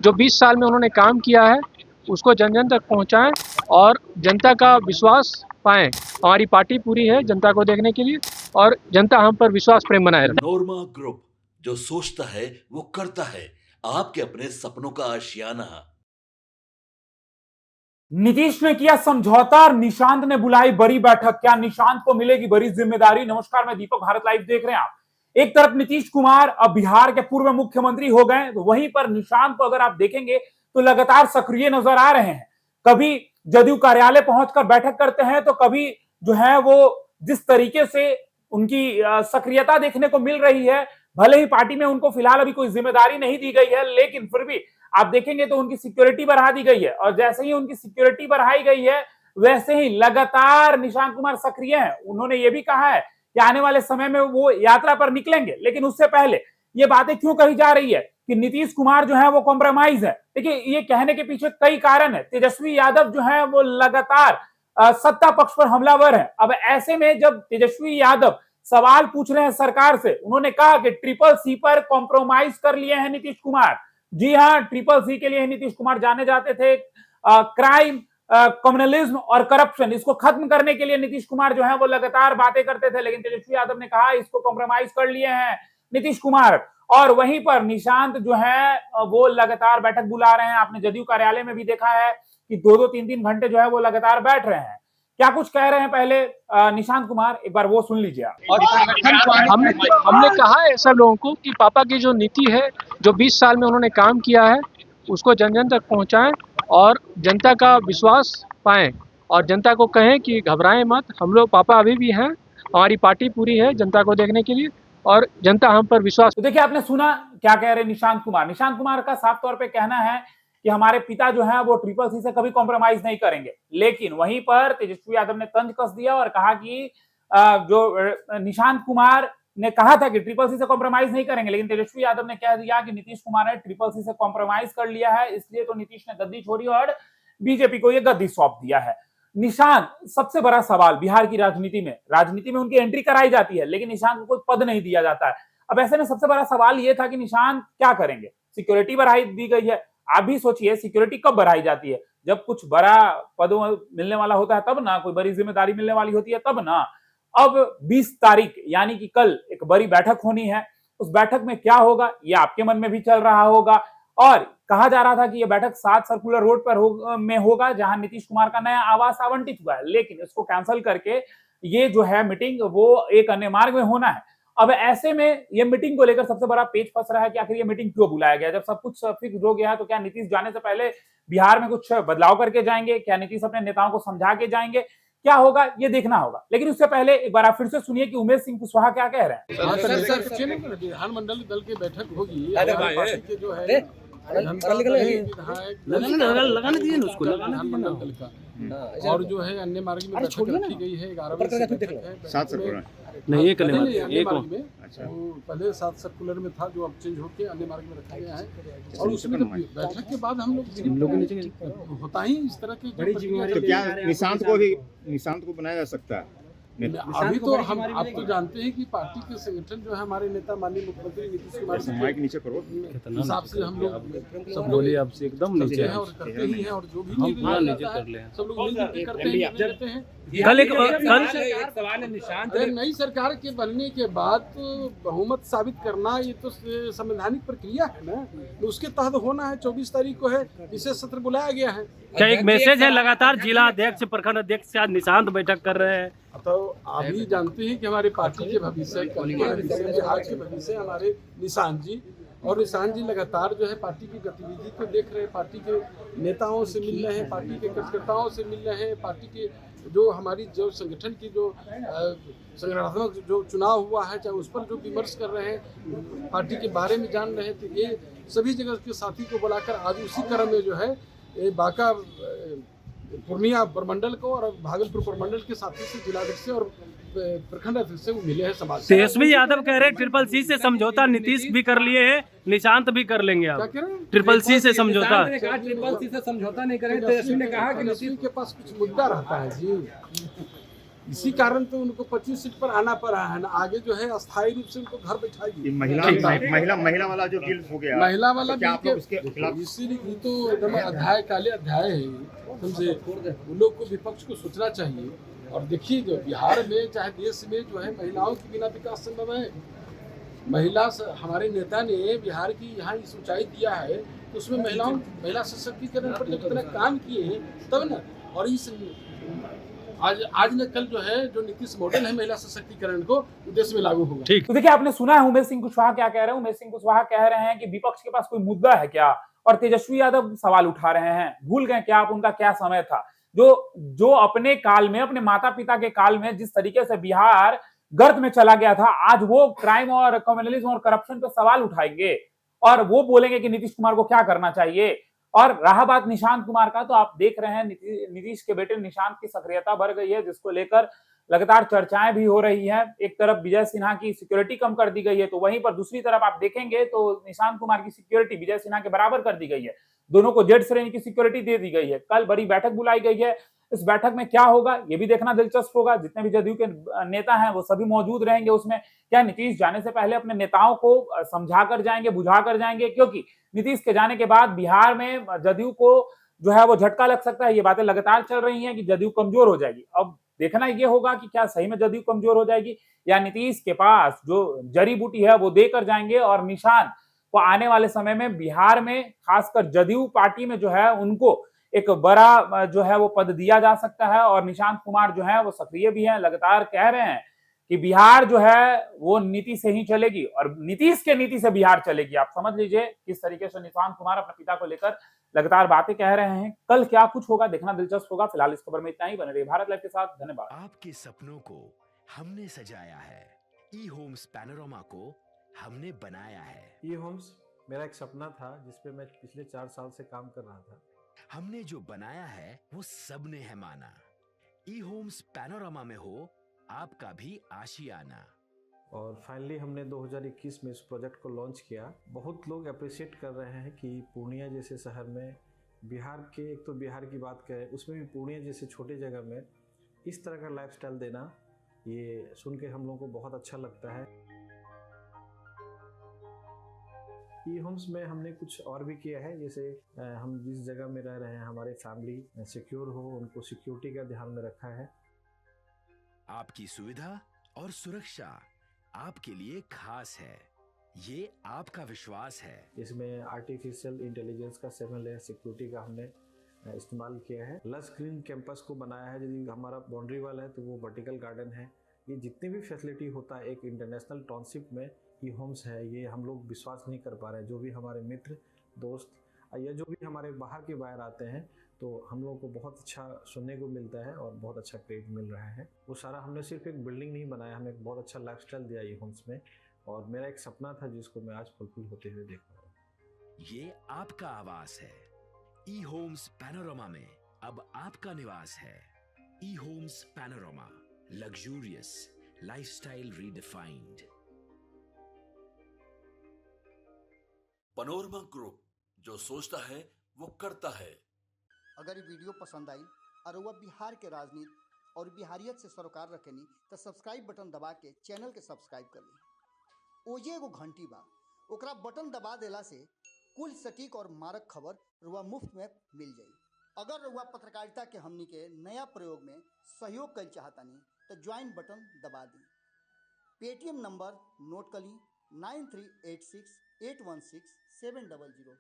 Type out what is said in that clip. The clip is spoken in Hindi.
जो 20 साल में उन्होंने काम किया है उसको जन जन तक पहुंचाएं और जनता का विश्वास पाएं। हमारी पार्टी पूरी है जनता को देखने के लिए और जनता हम पर विश्वास प्रेम बनाए रखे। नोरमा ग्रुप, जो सोचता है वो करता है। आपके अपने सपनों का आशियाना। नीतीश ने किया समझौता और निशांत ने बुलाई बड़ी बैठक। क्या निशांत को मिलेगी बड़ी जिम्मेदारी? नमस्कार, मैं दीपक, भारत लाइव देख रहे हैं आप। एक तरफ नीतीश कुमार अब बिहार के पूर्व मुख्यमंत्री हो गए, तो वहीं पर निशांत को अगर आप देखेंगे तो लगातार सक्रिय नजर आ रहे हैं। कभी जदयू कार्यालय पहुंचकर बैठक करते हैं, तो कभी जो है वो जिस तरीके से उनकी सक्रियता देखने को मिल रही है, भले ही पार्टी में उनको फिलहाल अभी कोई जिम्मेदारी नहीं दी गई है, लेकिन फिर भी आप देखेंगे तो उनकी सिक्योरिटी बढ़ा दी गई है। और जैसे ही उनकी सिक्योरिटी बढ़ाई गई है, वैसे ही लगातार निशांत कुमार सक्रिय हैं। उन्होंने ये भी कहा है कि आने वाले समय में वो यात्रा पर निकलेंगे, लेकिन उससे पहले ये बातें क्यों कही जा रही है कि नीतीश कुमार जो है वो कॉम्प्रोमाइज है? देखिए, ये कहने के पीछे कई कारण है। तेजस्वी यादव जो है वो लगातार सत्ता पक्ष पर हमलावर है। अब ऐसे में जब तेजस्वी यादव सवाल पूछ रहे हैं सरकार से, उन्होंने कहा कि ट्रिपल सी पर कॉम्प्रोमाइज कर लिए हैं नीतीश कुमार। जी हां, ट्रिपल सी के लिए नीतीश कुमार जाने जाते थे। क्राइम, कम्युनलिज्म और करप्शन, इसको खत्म करने के लिए नीतीश कुमार जो है वो लगातार बातें करते थे, लेकिन तेजस्वी यादव ने कहा इसको कॉम्प्रोमाइज कर लिए हैं नीतीश कुमार। और वहीं पर निशांत जो है वो लगातार बैठक बुला रहे हैं। आपने जदयू कार्यालय में भी देखा है कि 2-2, 3-3 घंटे जो है वो लगातार बैठ रहे हैं। क्या कुछ कह रहे हैं पहले निशांत कुमार, एक बार वो सुन लीजिए आप। और हमने कहा है ऐसा लोगों को कि पापा की जो नीति है, जो 20 साल में उन्होंने काम किया है उसको जन जन तक पहुंचाएं और जनता का विश्वास पाएं और जनता को कहें कि घबराएं मत, हम लोग, पापा अभी भी हैं, हमारी पार्टी पूरी है जनता को देखने के लिए और जनता हम पर विश्वास। तो देखिए, आपने सुना क्या कह रहे निशांत कुमार। निशांत कुमार का साफ तौर पे कहना है कि हमारे पिता जो है वो ट्रिपल सी से कभी कॉम्प्रोमाइज नहीं करेंगे, लेकिन वहीं पर तेजस्वी यादव ने तंज कस दिया और कहा कि जो निशांत कुमार ने कहा था कि ट्रिपल सी से कॉम्प्रोमाइज नहीं करेंगे, लेकिन तेजस्वी यादव ने कह दिया कि नीतीश कुमार ने ट्रिपल सी से कॉम्प्रोमाइज कर लिया है, इसलिए तो नीतीश ने गद्दी छोड़ी और बीजेपी को यह गद्दी सौंप दिया है। निशांत, सबसे बड़ा सवाल बिहार की राजनीति में उनकी एंट्री कराई जाती है, लेकिन निशांत को कोई पद नहीं दिया जाता है। अब ऐसे में सबसे बड़ा सवाल यह था कि निशांत क्या करेंगे। सिक्योरिटी बढ़ाई दी गई है। आप भी सोचिए, सिक्योरिटी कब बढ़ाई जाती है? जब कुछ बड़ा पद मिलने वाला होता है तब ना, कोई बड़ी जिम्मेदारी मिलने वाली होती है तब ना। अब 20 तारीख यानी कि कल एक बड़ी बैठक होनी है। उस बैठक में क्या होगा ये आपके मन में भी चल रहा होगा। और कहा जा रहा था कि यह बैठक 7 सर्कुलर रोड पर में होगा, जहां नीतीश कुमार का नया आवास आवंटित हुआ है, लेकिन इसको कैंसिल करके ये जो है मीटिंग वो एक अन्य मार्ग में होना है। अब ऐसे में ये मीटिंग को लेकर सबसे बड़ा पेच फंस रहा है कि आखिर ये मीटिंग क्यों बुलाया गया। जब सब कुछ फिक्स हो गया है, तो क्या नीतीश जाने से पहले बिहार में कुछ बदलाव करके जाएंगे? क्या नीतीश अपने नेताओं को समझा के जाएंगे? क्या होगा ये देखना होगा। लेकिन उससे पहले एक बार आप फिर से सुनिए कि उमेश सिंह कुशवाहा क्या कह रहे हैं। विधानमंडल दल की बैठक होगी, जो है लगाने दिए उसको, विधानमंडल दल का, और जो है अन्य मार्ग में बैठक रखी गई है 11 बजे। 7 सर्कुलर नहीं, एक मार्ग में, पहले 7 सर्कुलर में था, जो अब चेंज होकर अन्य मार्ग में रखा गया है। और उसमें बैठक के बाद हम लोग होता ही इस तरह की तो क्या निशांत को बनाया जा सकता है? अभी तो हम, आप तो जानते हैं कि पार्टी के संगठन जो है, हमारे नेता माननीय मुख्यमंत्री नीतीश कुमार माइक नीचे करो, हिसाब से हम लोग सब लोग आपसे एकदम नीचे हैं और करते ही हैं, और जो भी नीचे कर ले सब लोग मिलकर के करते हैं। कल एक सवाल है निशांत, नई सरकार के बनने के बाद बहुमत साबित करना ये तो संवैधानिक प्रक्रिया है ना, तो उसके तहत होना है। 24 तारीख को है, विशेष सत्र बुलाया गया है। क्या एक मैसेज है? लगातार जिला अध्यक्ष, प्रखंड अध्यक्ष से आज निशांत बैठक कर रहे हैं, तो आप भी जानते हैं कि हमारे पार्टी के भविष्य, कल के भविष्य, बिहार के भविष्य हमारे निशांत जी, और निशांत जी लगातार जो है पार्टी की गतिविधि को देख रहे हैं, पार्टी के नेताओं से मिल रहे हैं, पार्टी के कार्यकर्ताओं से मिल रहे हैं, पार्टी के जो हमारी जो संगठन की जो संगठनात्मक जो चुनाव हुआ है, चाहे उस पर जो विमर्श कर रहे हैं, पार्टी के बारे में जान रहे हैं। तो ये सभी जगह के साथी को बुलाकर आज उसी क्रम में जो है बांका, पूर्णिया प्रमंडल को और भागलपुर प्रमंडल के साथी से, जिलाध्यक्ष से और प्रखंड अध्यक्ष से वो मिले हैं समाज। तेजस्वी यादव कह रहे हैं ट्रिपल सी से समझौता नीतीश भी कर लिए हैं, निशांत भी कर लेंगे। आप ट्रिपल सी से समझौता, ट्रिपल सी से समझौता नहीं करेंगे। तेजस्वी ने कहा कि नीतीश के पास कुछ मुद्दा रहता है जी, इसी कारण तो उनको 25 सीट पर आना पड़ा है ना, आगे जो है अस्थायी रूप से उनको घर बैठाएगी। ये महिला वाला जो बिल हो गया, महिला वाला तो क्या आप बिल लोग उसके खिलाफ? इसीलिए तो एकदम अध्याय काले अध्याय है। समझे, उन लोग को विपक्ष को सोचना चाहिए। और देखिए जो बिहार में चाहे देश में जो है महिलाओं के बिना विकास संभव है। हमारे नेता ने बिहार की यहाँ इस ऊंचाई दिया है, तो उसमें महिला सशक्तिकरण पर जब इतना काम किए हैं तब ना। और इस आज न कल जो है जो नीतीश मॉडल है महिला सशक्तिकरण को देश में लागू होगा। तो देखिए, आपने सुना है उमेश सिंह कुशवाहा क्या कह रहे हैं। उमेश सिंह कुशवाहा कह रहे हैं कि विपक्ष के पास कोई मुद्दा है क्या, और तेजस्वी यादव सवाल उठा रहे हैं। भूल गए क्या आप उनका क्या समय था, जो अपने काल में, अपने माता पिता के काल में जिस तरीके से बिहार गर्त में चला गया था, आज वो क्राइम और कम्युनलिज्म और करप्शन पे सवाल उठाएंगे और वो बोलेंगे कि नीतीश कुमार को क्या करना चाहिए। और रहा बात निशांत कुमार का, तो आप देख रहे हैं नीतीश के बेटे निशांत की सक्रियता बढ़ गई है, जिसको लेकर लगातार चर्चाएं भी हो रही हैं। एक तरफ विजय सिन्हा की सिक्योरिटी कम कर दी गई है, तो वहीं पर दूसरी तरफ आप देखेंगे तो निशांत कुमार की सिक्योरिटी विजय सिन्हा के बराबर कर दी गई है। दोनों को जेड श्रेणी की सिक्योरिटी दे दी गई है। कल बड़ी बैठक बुलाई गई है, इस बैठक में क्या होगा ये भी देखना दिलचस्प होगा। जितने भी जदयू के नेता हैं वो सभी मौजूद रहेंगे उसमें। क्या नीतीश जाने से पहले अपने नेताओं को समझा कर जाएंगे, बुझा कर जाएंगे, क्योंकि नीतीश के जाने के बाद बिहार में जदयू को जो है वो झटका लग सकता है। ये बातें लगातार चल रही हैं कि जदयू कमजोर हो जाएगी। अब देखना ये होगा कि क्या सही में जदयू कमजोर हो जाएगी, या नीतीश के पास जो जड़ी बूटी है वो देकर जाएंगे और निशान को आने वाले समय में बिहार में खासकर जदयू पार्टी में जो है उनको एक बड़ा जो है वो पद दिया जा सकता है। और निशांत कुमार जो है वो सक्रिय भी हैं, लगातार कह रहे हैं कि बिहार जो है वो नीति से ही चलेगी और नीतीश के नीति से बिहार चलेगी। आप समझ लीजिए किस तरीके से निशांत कुमार अपने पिता को लेकर लगातार बातें कह रहे हैं। कल क्या कुछ होगा देखना दिलचस्प होगा। फिलहाल इस खबर में इतना ही। बने रहिए भारत लाइव के साथ। धन्यवाद। आपके सपनों को हमने सजाया है, ई होम्स पैनोरमा को हमने बनाया है। ई होम्स मेरा एक सपना था जिसपे मैं पिछले 4 साल से काम कर रहा था। हमने जो बनाया है वो सबने है माना। ई होम्स पैनोरमा में हो आपका भी आशियाना। और फाइनली हमने 2021 में इस प्रोजेक्ट को लॉन्च किया। बहुत लोग अप्रिशिएट कर रहे हैं कि पूर्णिया जैसे शहर में, बिहार के, एक तो बिहार की बात करें उसमें भी पूर्णिया जैसे छोटे जगह में इस तरह का लाइफस्टाइल देना, ये सुन के हम लोगों को बहुत अच्छा लगता है। ई होम्स में हमने कुछ और भी किया है, जैसे हम जिस जगह में रह रहे हैं हमारे फैमिली सिक्योर हो, उनको सिक्योरिटी का ध्यान में रखा है। आपकी सुविधा और सुरक्षा आपके लिए खास है, ये आपका विश्वास है। इसमें आर्टिफिशियल इंटेलिजेंस का 7 लेयर सिक्योरिटी का हमने इस्तेमाल किया है। लस ग्रीन कैंपस को बनाया है। यदि हमारा बाउंड्री वाल है तो वो वर्टिकल गार्डन है। ये जितनी भी फैसिलिटी होता है एक इंटरनेशनल टाउनशिप में ई होम्स है, ये हम लोग विश्वास नहीं कर पा रहे हैं। जो भी हमारे मित्र, दोस्त या जो भी हमारे बाहर के बाहर आते हैं तो हम लोगों को बहुत अच्छा सुनने को मिलता है और बहुत अच्छा क्रेडिट मिल रहा है। वो सारा हमने सिर्फ एक बिल्डिंग नहीं बनाया, हमें एक बहुत अच्छा लाइफस्टाइल दिया ई होम्स में, और मेरा एक सपना था जिसको मैं आज फुलफिल होते हुए देख रहा हूँ। ये आपका आवास है। ई होम्स पैनोरमा में अब आपका निवास है। E homes Panorama, luxurious lifestyle redefined. Panorama group, जो सोचता है वो करता है। अगर ये वीडियो पसंद आई और वह बिहार के राजनीति और बिहारियत से सरोकार रखेनी तो सब्सक्राइब बटन दबा के चैनल के सब्सक्राइब कर ली। ओजे एगो घंटी बा, ओकरा बटन दबा देला से कुल सटीक और मारक खबर रुआ मुफ्त में मिल जाई। अगर रुआ पत्रकारिता के हमनी के नया प्रयोग में सहयोग कर चाहतानी तो ज्वाइन बटन दबा दी। पेटीएम नंबर नोट कर ली 9386816700।